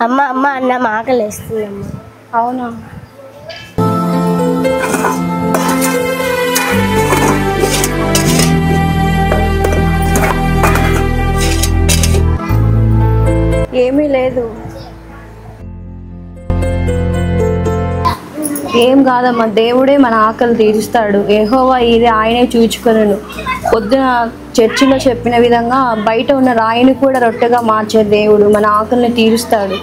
అమ్మ అమ్మ అన్నం ఆకలేస్తుందమ్మ. అవునా? ఏమీ లేదు. ఏం కాదమ్మా, దేవుడే మన ఆకలి తీరుస్తాడు. యెహోవా ఇది ఆయనే చూచుకొనును. పొద్దున చర్చిలో చెప్పిన విధంగా బయట ఉన్న రాయిని కూడా రొట్టెగా మార్చే దేవుడు మన ఆకలిని తీరుస్తాడు.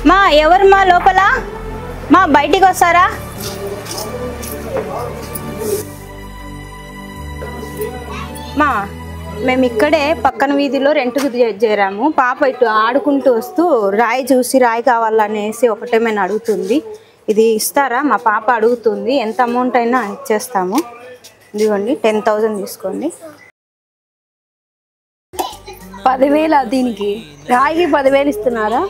మా ఎవరు మా లోపల? మా బయటికి వస్తారా? మా మేము ఇక్కడే పక్కన వీధిలో రెంట్కు చేరాము. పాప ఇటు ఆడుకుంటూ వస్తూ రాయి చూసి రాయి కావాలనేసి ఒకటేమైనా అడుగుతుంది. ఇది ఇస్తారా? మా పాప అడుగుతుంది. ఎంత అమౌంట్ అయినా ఇచ్చేస్తాము. ఇదిగోండి 10,000 తీసుకోండి. 10,000 దీనికి? రాయికి 10,000 ఇస్తున్నారా?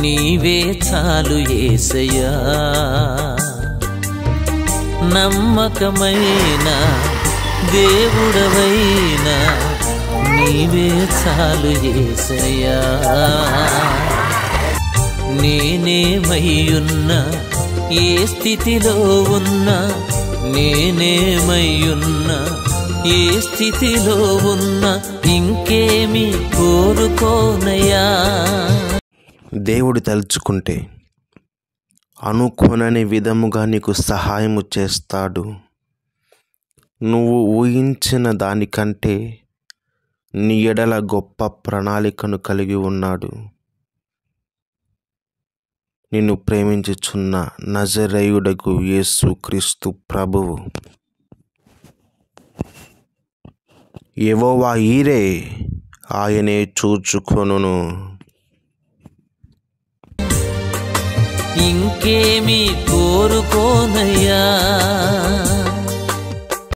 నీవే చాలు యేసయ్యా, నమ్మకమైన దేవుడవైనా నీవే చాలు యేసయ్యా. నేనేమయ్యున్నా ఏ స్థితిలో ఉన్నా, నేనేమయ్యున్నా ఏ స్థితిలో ఉన్నా ఇంకేమి కోరుకోనయ్యా. దేవుడు తలుచుకుంటే అనుకోనని విధముగా నీకు సహాయము చేస్తాడు. నువ్వు ఊహించిన దానికంటే నీ ఎడల గొప్ప ప్రణాళికను కలిగి ఉన్నాడు. నిన్ను ప్రేమించుచున్న నజరేయుడగు యేసుక్రీస్తు ప్రభువు. యెహోవా ఈరే, ఆయనే చూచుకొనును. ఇంకేమి కోరుకోనయ్యా.